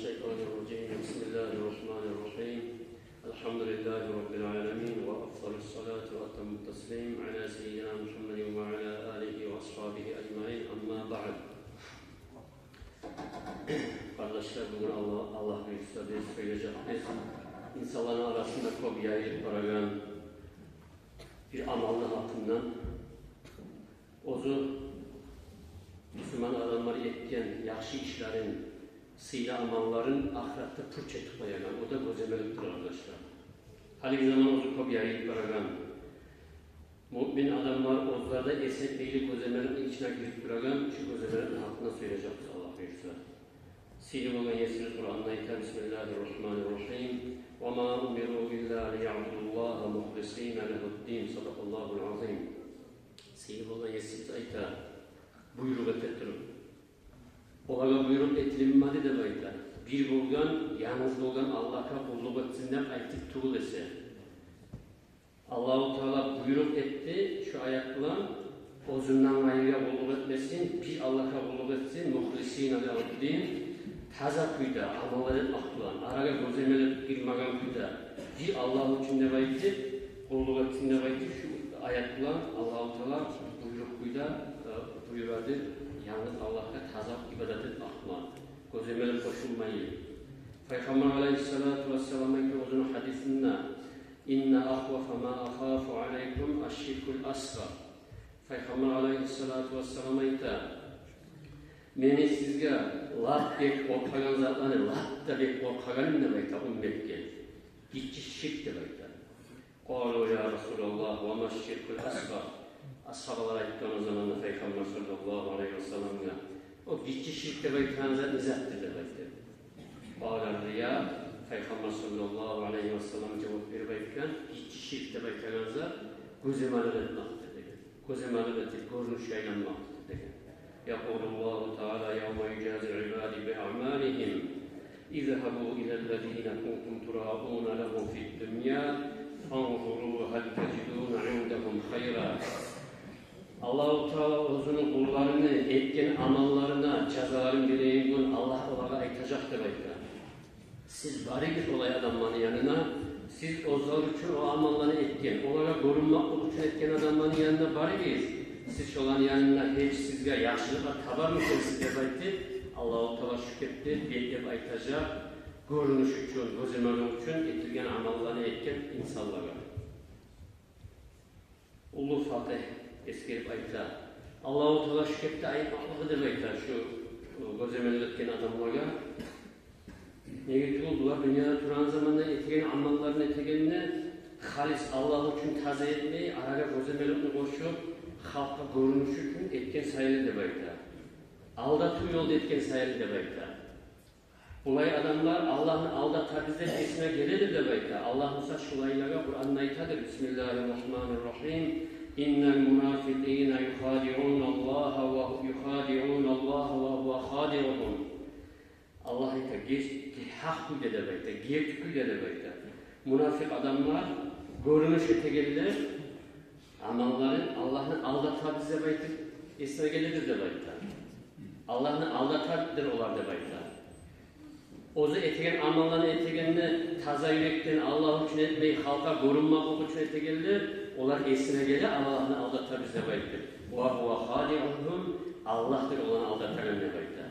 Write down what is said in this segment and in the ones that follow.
الشيطان الرجيم بسم الله الرحمن الرحيم الحمد لله رب العالمين وأفضل الصلاة وأتم التسليم على سيدنا محمد وعلى آله وأصحابه أجمعين أما بعد. Kardeşler, bugün Allah büyükse söyleyeceğiz. İnsanların arasında çok yayılıp bırakan bir amallı hakkından ozu Müslüman adamları etken yaxşı işlerin, sıyla amalların ahirette pırç etip koyagan, o da gözemeliktir arkadaşlar. Halbuki zaman ozu çok yayılıp bırakan mümin adamlar ozlarda esetleyip gözemelerin içine girip bırakan şu gözemelerin hakkında söyleyeceğiz Allah büyükse. Sıyla olan yesini Kur'an'da iter Bismillahirrahmanirrahim. وَمَا أُمِرُوا إِلَّا لِيَعْبُدُوا اللّٰهَ مُخْلِصِينَ لَهُ الدِّينَ صَدَقَ اللّٰهُ الْعَظِيمُ. Sıyla olan yesini iter. Buyruk ettirin. Olaga buyruk etilinmedi de böyle. Bir bulgan, yalnız bulgan Allah'a kulluk etsinler aytıp tuğul etse. Allah-u Teala buyruk etti, şu ayakla ozundan gayrıya kulluk etmesin, bir Allah'a kulluk etsin, muhlisîne lehu'd-dîn, taza kuyda, amalların aktılan, araga gözemelip girmagan kuyda, bir Allah için de baytı, kulluk etsin de baytı, şu ayakla Allah-u Teala buyruk kuyda, buyurardı, yalnız Allah'a tazap ibadet etmekle, gözemeler koşulmayı. Peygamber aleyhissalatu vesselam'ın uzun hadisinde İnne ahvafa ma akhafu aleykum aşşirkul asgar. Peygamber aleyhissalatu vesselam'ın da meni sizge lat bek korkagan zatlarını lat da bek korkagan ne bayta ümmetke. Gitçi şirk de bayta. Qalu ya Resulallah ve ma şirkul asgar. Ashabalar ayttan o zaman Peygamber sallallahu aleyhi ve sellem'e o gitçi şirkte baytan zat nizattır da bayta. Qalar riya Peygamber sallallahu aleyhi ve sellem cevap verip aytkan gitçi şirkte baytan zat gözemalı etmektir dedi. Gözemalı etip görünüş yaylanmaktır dedi. Yaqulullahu Teala yevme yücazil ibadi bi'amalihim İzhabu ilellezine kuntum tura'una lehum fid dünya fanzuru hal teciduna indahum hayra. Allah-u Teala özünün kullarını etken amallarına cezaların bileğin gün Allah olarak aytacaktır ayta. Siz bari git olay adamların yanına, siz ozlar için o amallarını etken, olarak korunmak için etken adamların yanına bari git. Siz olan yanına hiç sizge yaşlığa tabar mısınız size baytı? Allah-u Teala şükretti, bekleyip aytacak, görünüş için, gözlemek için etilgen amallarını etken insanlara. Ulu Fatih eskerip ayta. Allah-u Teala şükretti ayıpmaklığı da bayta şu gözlemelik etken adamlara. Neye oldular? Dünyada duran zamanda etken amallarını etegenine halis Allah için taze etmeyi, araya gözlemelikini koşup halka görünüş için etken sayılı da bayta. Aldatı yolda etken sayılı da bayta. Olay adamlar Allah'ın aldatabizde esine gelir de bayta. Allah Musa şulaylara Kur'an'ın aytadır. Bismillahirrahmanirrahim. İnnel munafiqina yuhadi'unallaha ve yuhadi'unallaha ve huve hadi'uhum. Allah ayta hak kuyda da bayta, gerçek kuyda da bayta. Münafık adamlar görünüş etegeller, amalların Allah'ın aldatabize bayta esine gelir de bayta. Allah'ın aldatabidir olar da bayta. Ozu etegen amallarını etegenine taza yürekten Allah için etmeyi, halka korunmak için etegeller, onlar esine gelir Allah'ın aldatabize bayta. وَهُوَ خَالِعُهُمْ Allah'tır olan aldatabize bayta.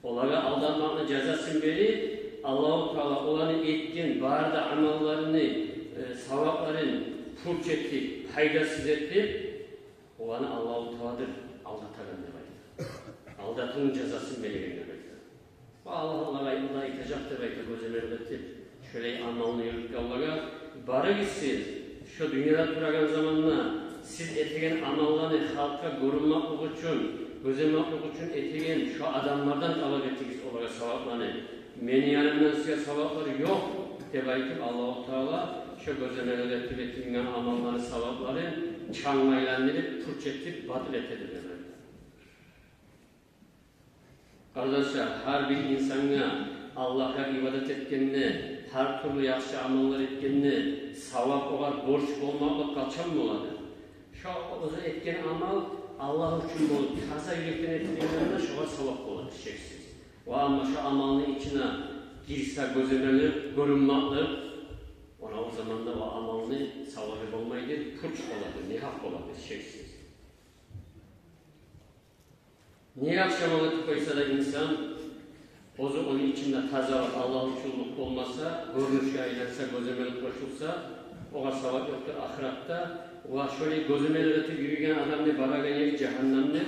Onlara aldanmanın cezasını beri Allah-u Teala olanı etken, barda amallarını, savapların purç etti, faydasız etti. Olanı Allah-u Teala'dır, aldatan ne bayta. Aldatının cezasını belirlen ne bayta. Allah onlara itacaktır bayta gözlemeleri etip, şöyle amalını yürüttü Allah'a. Bari siz, şu dünyada duragan zamanla, siz etken amallarını halka korunmak için, gözlemek için etken şu adamlardan talep ettiniz olarak savaplarını. Meni yanımdan size savapları yok. Debaytip Allah-u Teala şu gözlemeleri ettiğinden amalları, savapları çanlaylandırıp, purç etip, batıl etedir. Kardeşler, her bir insana Allah'a ibadet etkenine, her türlü yaxşı amallar etkenine, savap olan, borç olmakla kaçan mı oladır? Şu etken amal, Allah için bu taza yürekten ettiğinden şuna savap olur, şeksiz. Ve ama şu amalın içine girse gözemelir, görünmektir. Ona o zaman da o amalını savabı olmayıdır, purç oladır, nihak oladır, şeksiz. Niye akşamalık koysa da insan, onun içinde tazalık, Allah'uçulluk olmasa, görünüş yayılırsa, gözemelik koşulsa, oğa savab yoktur ahiratta. Oğa şöyle gözemelik yürüyen adam ne baraga yeri cehennemde,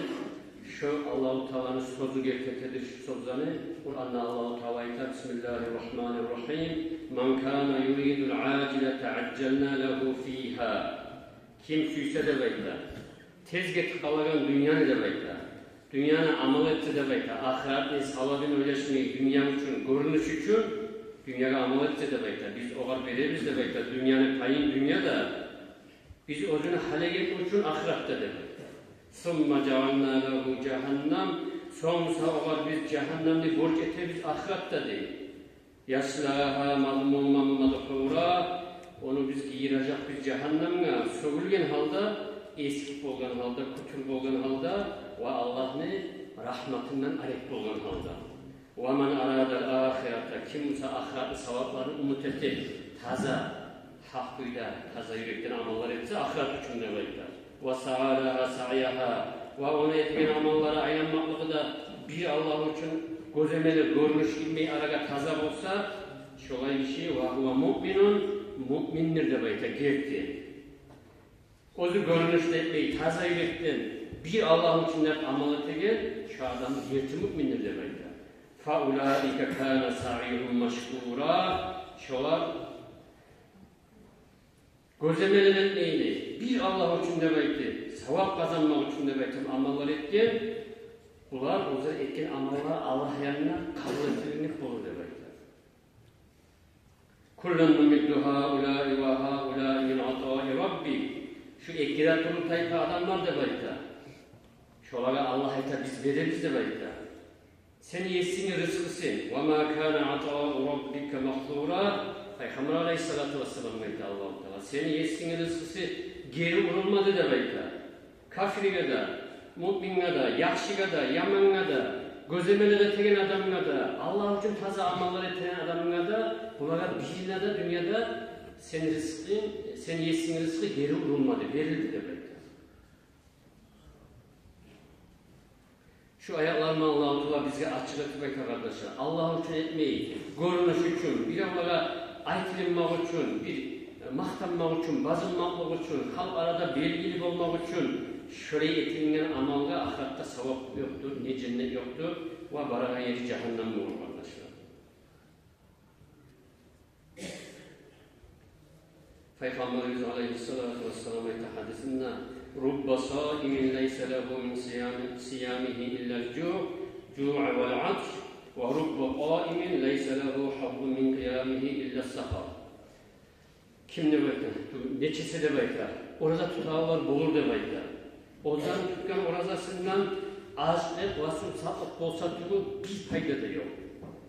şu Allah-u Teala'nın sözü gerçektedir şu sözleri. Kur'an'da Allah-u Teala ayet Bismillahirrahmanirrahim. Men kana yuridul acilete accelna lehu fiha. Kim süyse de bekler. Tezgah kalagan dünyanı da bekler. Dünyanın amal etti de bekler. Ahiretin savabını öleşmeyi dünya için, görünüş için dünyaya amal etti de bekler. Biz o kadar veririz de bekler. Dünyanın payın dünyada. Biz o günü hale gelmek için ahirette de bekler. ثُمَّ جَعَلْنَا لَهُ جَهَنَّمْ Sonrası olar biz cehennemde borç eteriz ahirette değil. يَسْلَاهَا مَضْمُومًا مَدْحُورًا Onu biz giyirecek biz cehennemle sövülgen halda, eskip olgan halda, kutur olgan halda ve Allah'ın rahmetinden arek olgan halda. وَمَنْ أَرَادَ الْآخِرَةَ Kimse ahiret sevaplarını umut etti. Taza, hakkıyla, taza yürekten amallar etse ahiret için de bekler. وَسَعَالَهَا سَعْيَهَا Ve ona etken amallara ayanmaklığı da bir Allah için gözemeli, görünüş ilmeği araga taza olsa şolay bir şey وَهُوَ مُؤْمِنٌ Mü'mindir de bayta gerçi. Ozu görünüşte etmeyi taza yürekten bir Allah için de amal etken şu adam gerçi mü'mindir de bayta. فَاُولَٰئِكَ كَانَ سَعْيُهُمْ مَشْكُورًا Şolar gözlemelerin neydi? Bir Allah için demekti, sevap kazanmak için demekti amallar etken, bunlar o zaman etken amallar Allah yanına kabul edilinip olur demektir. Kullun numiddu hâulâi ve hâulâi min atâi Rabbi. Şu ekkirat olup tayfa adamlar demektir. Şolara Allah yeter biz veririz demektir. Sen yesini rızkısın. وَمَا كَانَ عَطَاءُ رَبِّكَ مَحْظُورًا Peygamber Aleyhisselatü Vesselam ayette Allah-u Teala. Senin yeskin rızkısı geri vurulmadı demektir. Kafirine de, mü'minine de, yakşıga da, yamanına da, gözlemene de tegen adamına da, Allah için taza amallar eten adamına da, bunlara birine de dünyada senin yeskin rızkı geri vurulmadı, verildi demektir. Şu ayaklarını Allah-u Teala bize açık etmekte kardeşler. Allah için etmeyi, görünüş için, bir onlara aytilinmek için, bir mahtanmak için, bazınmak için, halk arada belgili olmak için şöyle etilinen amalga ahirette sevap yoktur, ne cennet yoktur ve barağa yeri cehennem olur kardeşler. Peygamberimiz Aleyhisselatü Vesselam hadisinde رُبَّ صَائِمٍ لَيْسَ لَهُ مِنْ صِيَامِهِ إِلَّا الْجُوعُ وَالْعَطْشُ وَرُبَّ قَائِمٍ لَيْسَ لَهُ حَظٌّ مِنْ قِيَامِهِ إِلَّا السَّحَرُ Kim de bekler? Neçesi de bekler? Orada tutağlar bulur da bekler. Ozan tutkan orazasından ağaçlık, vasıl, satlık, bolsatlığı bir fayda da yok.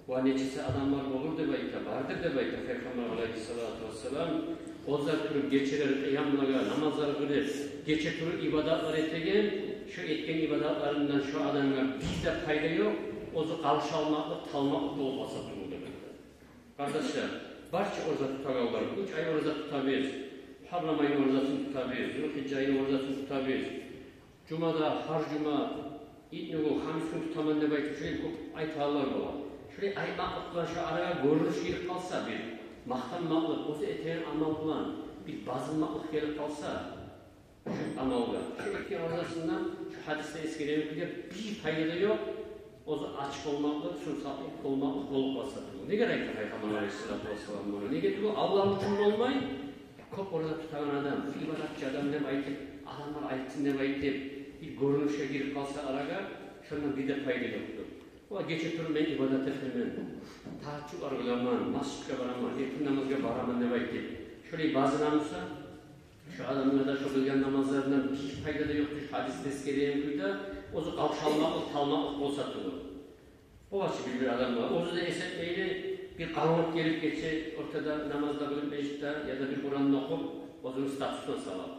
O neçesi adamlar bulur da bekler, vardır da bekler. Peygamber Aleyhisselatü Vesselam Ozar türü geçirir, kıyamlara, namazlar kırır, geçe türü ibadatlar etegen, şu etken ibadatlarından şu adamlar bizde fayda yok, ozu karşı almaklık, talmaklık olmasa durur demek. Kardeşler, barça orada tutağlar, 3 ay orada tutabilir, Harram ayın oradasını tutabilir, Zülhicce ayın oradasını tutabilir, Cuma'da, har Cuma, İdnugu, Hamis gün tutaman demek, şöyle ay tağlar var. Şöyle aymaklıklar şu araya görünüş gelip kalsa bir, mahtanmaklık, ozu eteğin amal bulan, bir bazınmaklık gelip kalsa, şu amalga, şu iki orasından, şu hadiste eskilerin bir fayda yok, ozu açık olmaklık, sunsatlık olmaklık olup basatılır. Ne gerekli Peygamber Aleyhisselatü Vesselam bunu? Ne gerekli? Allah için olmayı, kop orada tutan adam, ibadatçı adam ne baytip, adamlar ayetsin ne baytip, bir görünüşe girip kalsa araga, şundan bir de fayda yoktur. O geçe turun ben ibadet etmem, tahaccüd argılaman, masjidke baraman, yakın namazga baraman ne baytip, şöyle bazı namazsa, şu adamın da şu bilgen namazlarından hiç fayda da yoktur, şu hadiste eskeriyen kuyda, ozu kalçalmaklık, talmaklık olsa durur. O açı bir adam var, ozu da esetmeyle bir kanlık gelip geçe, ortada namazda bulup meşritte ya da bir Kur'an'ını okup, ozunun statüsüne sağlar.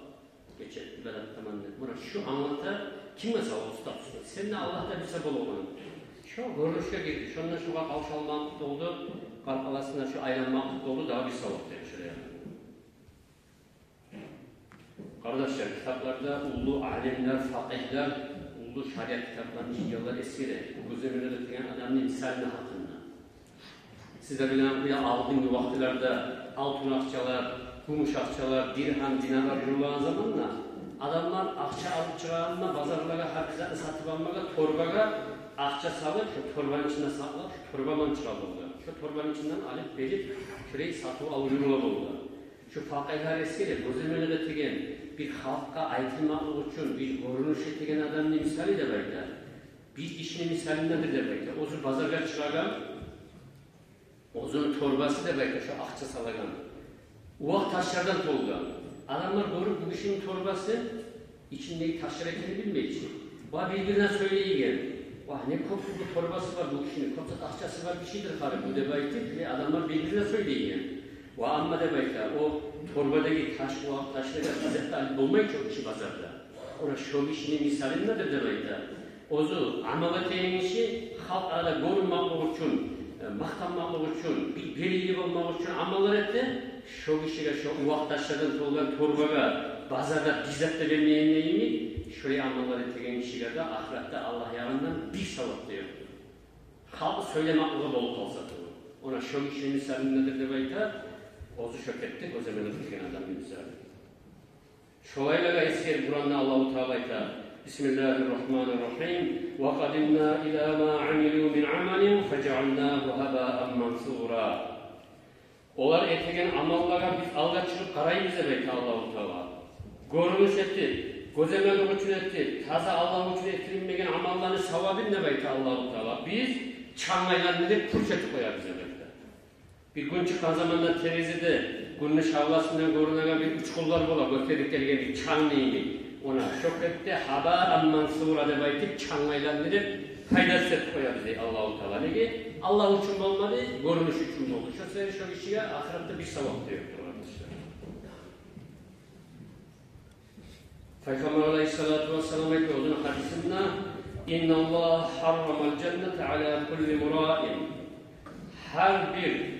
Geçer, ibadet tamamdır. Buna şu anlata, kime sağlar o statüsüne? Seninle Allah'ta bir sebep olan. Şu görünüşe girdi. Şundan şu kadar kavşalmaklık oldu. Kalkalasına şu aylanmaklık oldu. Daha bir savuk diyor şuraya. Kardeşler, kitaplarda ulu alimler, fakihler, ulu şariat kitaplarını işliyorlar eskiyle. Bu gözlemine ötüyen adamın misaline hakkında. Size bilen bir aldığım vaktilerde altın akçalar, gümüş akçalar, dirhem, dinarlar yürüyen zamanla adamlar akça alıp çıkarma, pazarlara, herkese satıp almaya, torbaya akça salıp, şu torbanın içine saklayıp, şu torbadan çıkardılar. Şu torbanın içinden alıp verip, şurayı satıp alıyorlar oldular. Şu fakihler eskiyle gözlemine ötüyen bir halka aytılmaklık için bir görünüş ettiğin adamın misali de böyle. Bir kişinin misalindedir de böyle. Ozu pazarga çıkargan, ozunun torbası da böyle şu akça salagan. Uvak taşlardan dolgan. Adamlar görüp bu kişinin torbası içindeki taşlar ekini bilmek için. Vah birbirine söyleyigen. Vah ne koptu bu torbası var bu kişinin. Kopsat akçası var bir şeydir karı. Bu da böyle adamlar birbirine söyleyigen. Ve amma da belki o torbadaki taş, o taşları Hazreti Ali bulmayı çok kişi pazarda. Ona şu işinin misalindedir de belki. Ozu amalatayın işi halk arada görünmek için, maktanmak için, bir belirli olmak için amallar etti. Şu işine şu uvak taşlardan tolgan torbaga pazarda bizzat da vermeyen neyimi? Şuraya amallar ettiğin kişiler de ahirette Allah yanından bir savap diyor. Halk söylemaklığı bol kalsa ona şu işinin misalindedir de belki. Ozu şöketti, o zaman ötüken adamın misali. Şolayla da esker Kur'an'da Allah-u Teala'yla Bismillahirrahmanirrahim وَقَدِمْنَا إِلَى مَا عَمِلُوا مِنْ عَمَلٍ فَجَعَلْنَاهُ هَبَاءً مَنْصُورًا. Onlar etken amallara biz aldaçılıp karayı bize belki Allah-u Teala. Görünüş etti, gözemelik için etti, taza Allah için ettirilmeyen amallarını savabın ne belki Allah-u Teala. Biz çanlaylarını da pürçeti koyar bize belki. Bir gün çıkan zamanda terizide günün şavlasından görünen bir üç kollar bola götürüp gelgen bir çan neyini ona şökrette haba'an mansura debaytip çanlaylandırıp faydası et koyar bize Allah-u Teala. Negi? Allah için olmadı, görünüş için oldu. Şu sefer şu işe ahirette bir savap diyor arkadaşlar. Peygamber Aleyhisselatü Vesselam etti o zaman hadisinde İnna Allah harramal cennete ala kulli mura'in. Her bir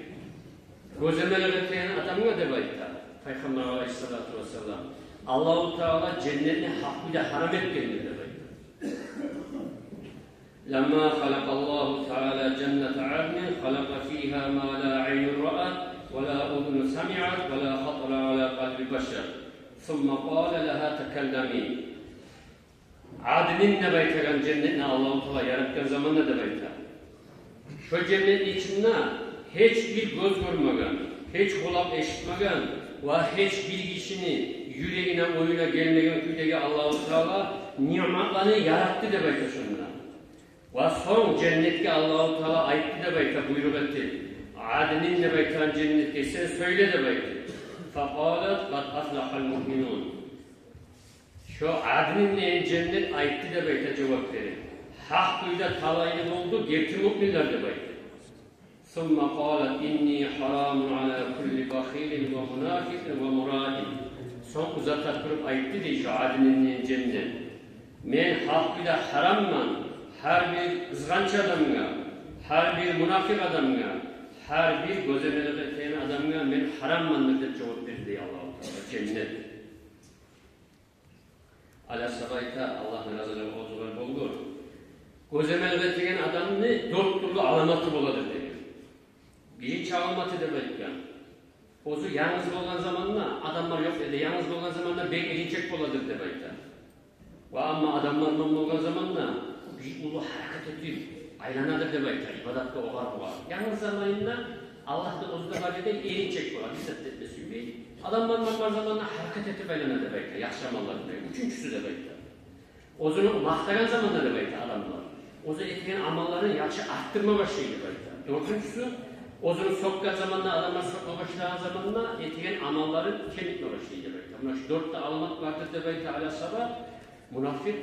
gözlemeler ettiğin adamına da bayta. Peygamber Aleyhisselatü Vesselam. Allah-u Teala cennetini hakkıyla haram ettiğini de bayta. Lemma halakallahu Teala cennete adnin halaka fiha ma la aynun ra'at ve la udunu sami'at ve la hatara ala kalbi başar. Thumma qala laha tekellemi. Adnin ne bayta cennetini Allah-u Teala yarattığı zamanla da bayta. Şu cennetin içinde hiçbir göz görmegen, hiç kulak eşitmegen ve hiçbir kişinin yüreğine oyuna gelmegen küydeki Allah-u Teala nimetlerini yarattı da belki şundan. Ve son cennetke Allah-u Teala ayıttı da belki buyruk etti. Adinin de belki cennetke sen söyle de belki. فَقَالَتْ قَدْ أَفْلَحَ الْمُؤْمِنُونَ. Şu adinin cennet ayıttı da belki cevap verir. Hak duyda talaylı oldu, gerçi müminler de belki. ثُمَّ قَالَتْ اِنِّي حَرَامٌ عَلَى كُلِّ بَخِيلٍ وَمُنَافِقٍ وَمُرَائٍ. Son uzatak kurup ayıttı diye şu adinin cennet. Men hakkıyla haramman, her bir ızganç adamına, her bir münafık adamına, her bir gözemelik ettiğin adamına men harammandır diye cevap verir diye Allah-u Teala cennet. Ala sabayta Allah'ın razıları oğuzlar boldur. Gözemelik ettiğin adamını dört türlü alamatı boladır diye. Birinci alamatı demek yani. Ozu yalnız olan zamanla adamlar yok dedi. Yalnız olan zamanla bekleyecek boladır demektir. Ve ama adamlar mamlu olan zamanla bir ulu hareket ediyor. Aylanadır demektir. İbadatta o var. Yalnız zamanında Allah da ozda var dedi. Eğilecek bolar. Dikkat etmesi gibi. Adamlar mamlu zamanla hareket edip aylana demektir. Yaşamalar demektir. Üçüncüsü demektir. Ozunu mahtaran zamanla demektir adamlar. Ozu etken amalların yaşı arttırma başlayı demektir. Dördüncüsü Ozunu sokka zamanla adamlar sokma başlayan zamanla etiyen amalların kemikme başlayı demektir. Buna şu dörtte alamat vardır demektir ala sabah. Münafık,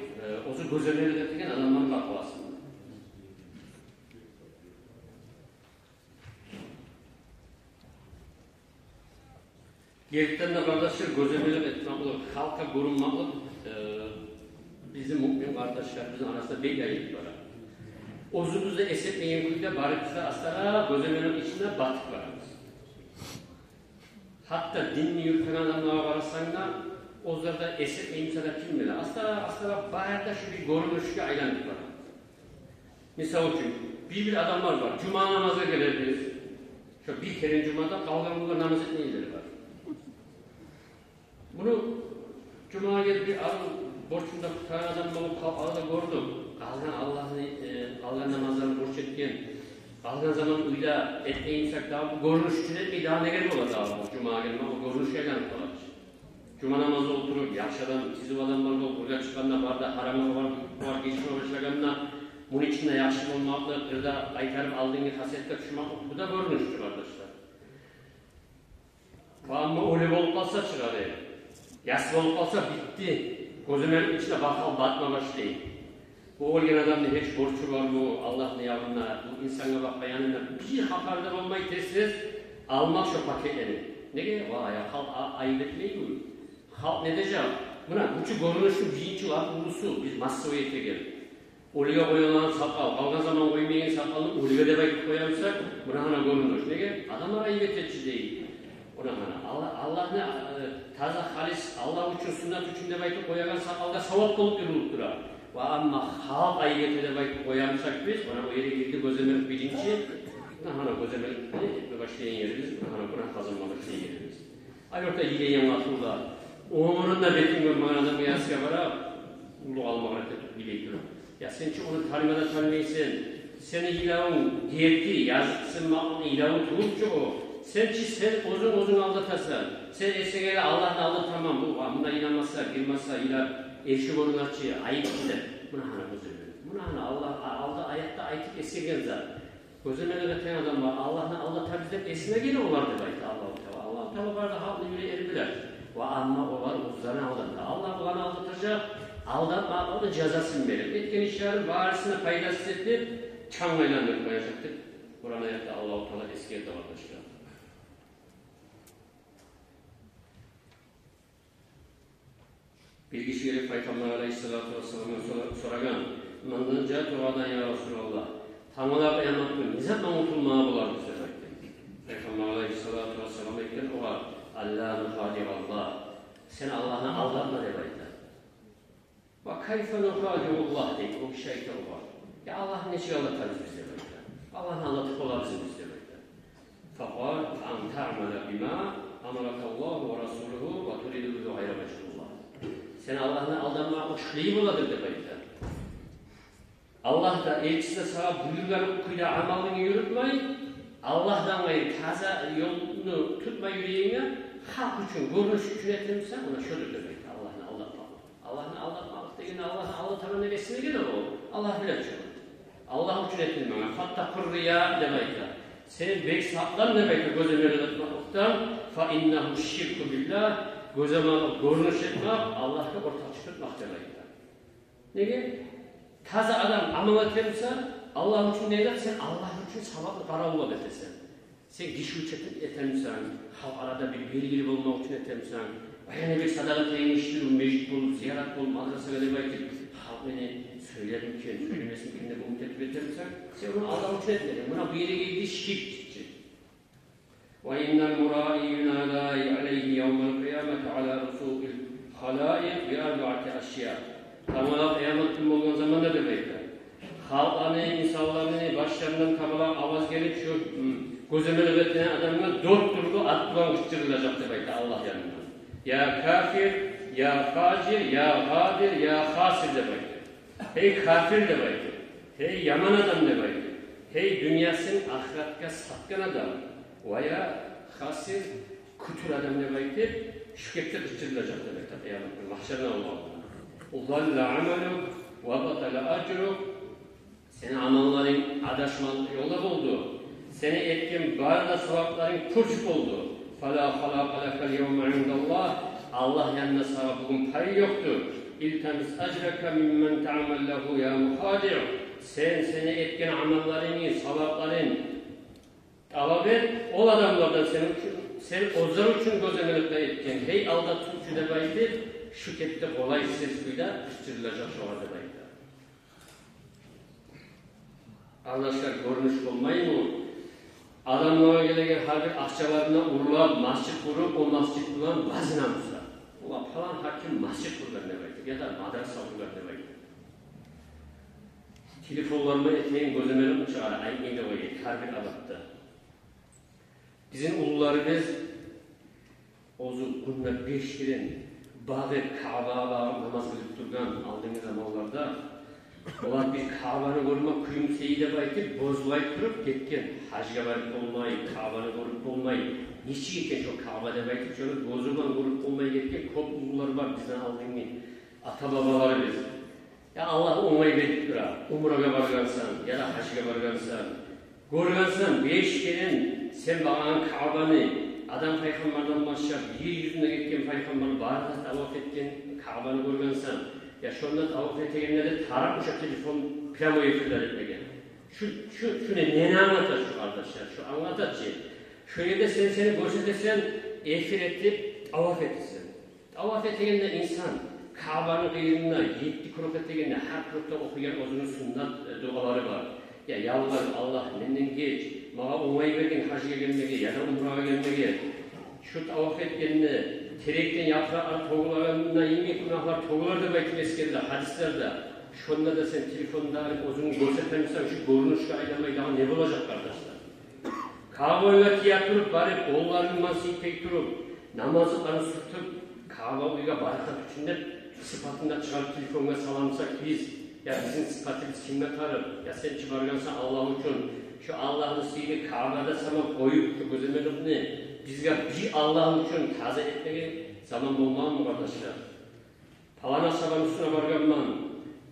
ozu gözeleri etiyen adamların takvasında. Gerçekten de kardeşler gözeleri etmeklik, halka korunmaklık bizim mümin kardeşlerimizin arasında bir yayık var. Ozumuzda esetmeyen kuyda barıksa astara gözümünün içinde batık varız. Hatta dinli yürüten adamlara varırsan da ozlarda esetmeyen sana kim bilir? Astara bayarda şu bir görünüşe aylandık var. Misal için bir adamlar var. Cuma namaza geliriz. Şu bir kere Cuma'da kavgamlılar namaz etmeyileri var. Bunu Cuma'ya gelip bir arın borçunda tutan adamları arada gördüm. Allah'ın namazlarını borç etken, Allah'ın zaman uyda etmeyinsek daha bu görünüş için etmeyi daha ne gelip olur daha bu Cuma'ya gelip ama görünüş şeyden olur. Cuma namazı oturup, yaşadan, sizi adamlarla buraya çıkanlar var da harama var, geçme başlayanlar bunun içinde yaşlı olmakla, kırda kaytarıp aldığını hasetle düşmek, bu da görünüştür arkadaşlar. Ama öyle olup kalsa çıkar yani. Yaşlı olup kalsa bitti. Gözümün içine batma başlayın. Bu olgen adamın hiç borcu var mı? Allah'ın yavruna, bu insana bakma yanına bir hakarda olmayı tezsiz almak şu paketleri. Ne gerek var ya? Halk ayıp etmeyi mi? Halk ne diyecek? Buna bu görünüşün birinci var, ulusu biz massoyete geldik. Oluya koyulan sakal, kalkan zaman koymayan sakalını oluya da belki koyarsak buna hana görünür. Ne gerek? Adamlar ayıp edici değil. Ona hana. Allah ne taze halis, Allah için sünnet için de belki koyagan sakalda savap bulup durulup durar. Ama halk ayıp de belki koyarsak biz, ona o yere girdi gözlemek bilinci, hana gözlemek başlayan yerimiz, buna kazanmalık şey yerimiz. Ayrıca yileyen atılda, onun da betin görmeyen adamı yazıya var, ulu almak bileydim. Ya sen çünkü onu tanımaysın, seni ilavun diyeti, yazıksın, ilavun tuğupçu o. Sen uzun aldatasın, sen esneyle Allah'la aldatamam, buna inanmazsa, girmezsa, eşi olunatçı, ayıp gider. Buna hana gözümün. Buna hana Allah ayette ayıp esirgen zaten. Gözümün öğreten adam var, Allah'la aldatan bizden esine gelir o vardı belki Allah-u Teala vardı, halkla yüreği eribiler. Ama o var, uzlarına aldatır. Allah bana aldatacak. Aldatma, o da cezasını verir. Etken işlerin varisine faydasız edip, çanlayla koyacaktır. Kur'an ayette Allah-u Teala eskiye davatlaştırır. Bir kişi gelip Peygamber Aleyhisselatü Vesselam'a soragan, "Manınca duadan ya Resulallah, tanrılar kıyamet ne zaman unutulmaya bular bu demektir." Peygamber Aleyhisselatü Vesselam'a eklen o var, "Allah'ın kadir Allah." Sen Allah'ını aldatma demektir. Ve kayfe nukadirullah deyip o kişi ayıklar var. Ya Allah'ın ne şey aldatarız biz demektir. Allah'ın aldatıp olarız biz demektir. Fakal an ta'mele bima amarakallahu ve rasuluhu ve turiduhu gayra meşrullah. Sen Allah'ın aldanma hoşluğu buladır demektir. Allah da elçisi sana buyurgan okuyla amalını yürütmeyin. Allah'tan gayrı taze yolunu tutma yüreğine halk için, görünüş için etmişsen ona şudur demektir. Allah'ını aldatmak. Allah'ını aldatmak dediğinde Allah'ını aldatanın neresine gelir o? Allah bilir çünkü. Allah için etmemeye. Fattakur riya demektir. Senin bek saklan demektir gözümü yaratmaktan. فَاِنَّهُ şirku billah. Gözüme görünüş etmek, Allah'la ortak çıkartmak demektir. Ne ki? Taze adam amel etmişse Allah için ne eder? Sen Allah için sabahlı karavula betesin. Sen kişi için etemsen, arada bir bilgili olmak için etemsen, yani bir sadakat neymiştir, meclis bulup, ziyaret bulup, madrasa veremek halk beni söyledim ki, söylemesin ki, bu müddetip etemsen, sen onu Allah için etmedin. Buna bir yere geldi şirk. وَاِنَّ الْمُرَائِ يُنَادَى عَلَيْهِ يَوْمَ الْقِيَامَةِ عَلَى رُسُوءِ الْخَلَائِقِ بِأَرْبَعَةِ أَشْيَاءٍ. Tamala kıyamet günü olduğun zaman ne demektir? Halklarını, insanlarını başlarından tamala avaz gelip şu gözüme öğretilen adamına dört durdu attılan kıçırılacak demektir Allah yanından. Ya kafir, ya facir, ya gadir, ya hasir demektir. Hey kafir demektir. Hey yaman adam demektir. Hey dünyasının ahiretine satkan adam. Veya hasir, kütür adam demektir. Şükette kıçırılacak demektir. Mahşerine Allah'ın. Uzalle ameluk ve batale acruk. Senin amalların adaşman yola oldu. Seni etkin barda sevapların kurçuk oldu. فَلَا خَلَاقَ لَكَ الْيَوْمَ عِنْدَ اللّٰهِ Allah yanına sana bugün payı yoktur. اِلْتَمِسْ اَجْرَكَ مِمَّنْ تَعْمَلْ لَهُ يَا مُخَادِعُ Seni etkin amallarını, sevapların talep et. O adamlardan sen ozlar için gözemelikle etkin. Hey aldatıcı demektir. Şükette kolay sesliyle üstürülecek şu arada belki. Arkadaşlar görünüş olmayı mı? Adamlara gelen her bir akçalarına uğurlar, masjid kurup, o masjid bulan vazına mısra. Ulan falan hakim masjid kurlar ne baydı ya da madrasa kurlar ne baydı. Telefonlarıma eteğin gözümenin uçağına aynı baydı, her bir abatta. Bizim ulularımız ozu günler 5 yılın bağı Kabe'ye bağırıp namaz kılıp durgan aldığımız zamanlarda olan bir Kabe'ni görmek kuyumseyi de baytip bozulay durup gitken hacga barıp olmay, Kabe'ni görüp olmay niçin gitken şu Kabe'de baytip şöyle bozulan görüp olmay gitken kop ulular var bizden aldığımız ata babalarımız. Ya Allah onay verip dura, umraga bargansan ya da hacga bargansan görgansan 5 yılın sen bağıran Kabe'ni adam peygamberden başlayıp yeryüzüne gitken peygamber bağırda tavaf etken Kabe'ni görgansan ya şundan tavaf etkenleri taraf uçak telefon plamo yükürler etmegen. Şu ne anlatar şu arkadaşlar, şu anlatar ki şöyle de seni görsetesen efir etip tavaf etsin. Tavaf etkenler insan Kabe'nin kıyırına 7 krok etkenler her krokta okuyan uzun sünnet duaları var. Ya yalvar Allah nenden geç, bana onay verdin hacıya gelmeye ya da umrağa gelmeye. Şu tavaf etkenini, terekten yaprağın toğularında yemek günahlar toğular da belki eskerde, hadislerde. Şunla da sen telefonda uzun görsetmemişsen şu görünüşü aylamayı daha ne olacak kardeşler? Kabe'yle tiyatrup barıp, kollarını masayı pek durup, namazlarını sürtüp, Kabe'yle barikat içinde sıfatında çıkarıp telefonuna salamsak biz, ya bizim sıfatımız kimle tarır? Ya sen çıkargansan Allah için şu Allah'ın sihiri Kabe'de sana koyup şu gözlemlerini bizge bir Allah'ın için taze etmeye zaman bulmam mı kardeşler? Falan asabanın üstüne varganman,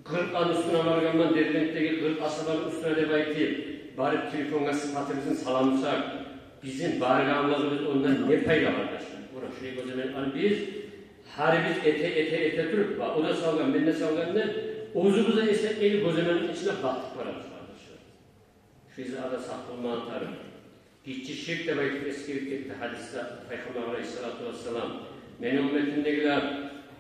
40 an üstüne varganman, Derbentteki 40 asabanın üstüne de baytip, barıp telefonuna sıfatımızın salamsak, bizim barganlarımız ondan ne payla kardeşler? Bura şuraya gözlemlerini biz, her biz ete durup, o da salgan, ben de salgan ne? Ozumuza esnetmeyi gözlemenin içine battık var arkadaşlar. Şu arada saklılma atarım. Gitçi şirk de belki eskirip gitti hadiste Peygamber Aleyhisselatü Vesselam. Benim ümmetimdekiler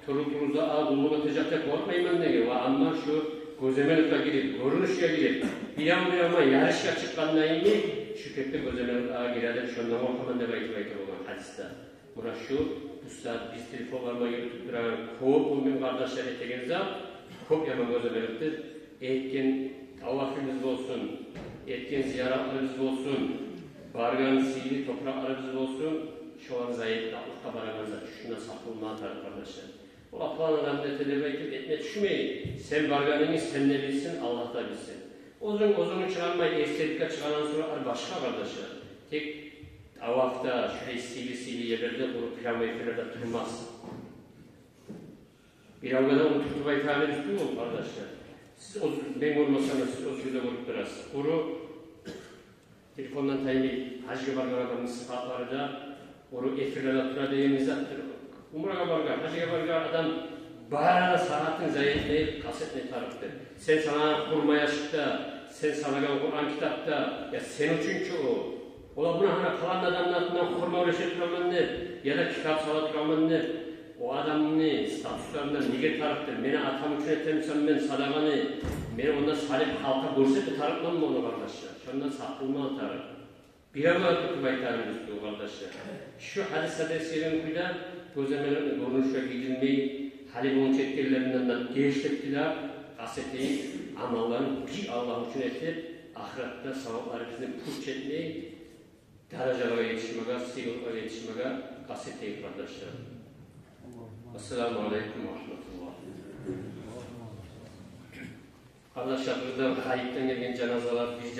turukluğunuza ağırlık atacak da korkmayın ne gibi. Ama şu gözlemelikle gidip, görünüşe gidip, bir ama yarışa çıkanlayın mı? Şükretli gözlemelik ağa girerler. Şundan korkaman da belki olan hadiste. Buna şu, üstad biz telefonlarıma yürütüp duran kovuk olmayan kardeşler eteğinize çok yaman gözlemeliktir. Etken tavafımız olsun, etken ziyaretlerimiz olsun, bargan sihiri topraklarımız olsun, şu an zayıfta, ufka baraganza, şuna sakılma atar kardeşler. O apağın adamda telebekip etme düşmeyin. Sen barganını sen ne bilsin, Allah da bilsin. Ozunu çıkarmayın, estetika çıkaran sonra başka kardeşler. Tek tavafta, şöyle sihiri yerlerde, bu piyametlerde durmaz. Bir avgada onu tutup aytağına düştü mü arkadaşlar? Siz ben olmasanız siz o suyla vurup durasınız. Oru telefondan tayini hacıga bargan adamın sıfatları da oru efirlerle tura deyimiz attır. Umraga bargan, hacıga bargan adam bağırada saatin zayıflayıp kasetini tarıktır. Sen sana kurmaya çıktı, sen sanagan Kur'an kitapta, ya sen çünkü o. Ola buna hani kalan adamlarından kurma uğraşır duramandır, ya da kitap salat duramandır. O adamını statüslarından nege tarıktır, beni atam için etmişsem ben sadakanı, beni ondan salip halka görse tarıkmam mı onu kardeşler? Şundan saklılma tarık. Bir ama tutmayı tarihimiz bu kardeşler. Şu hadis hadislerin kuyda gözlemelerini görünüşe gidilmeyi, halibun çetkerlerinden de değiştirdiler, gazeteyi, amallarını bir Allah için etip, ahirette savapları bizden puç etmeyi, derecelara yetişmeye, sigorlara yetişmeye gazeteyi kardeşler. Esselamu Aleyküm ve Rahmetullah. Kardeşler, burada kayıptan gelen cenazeler, biz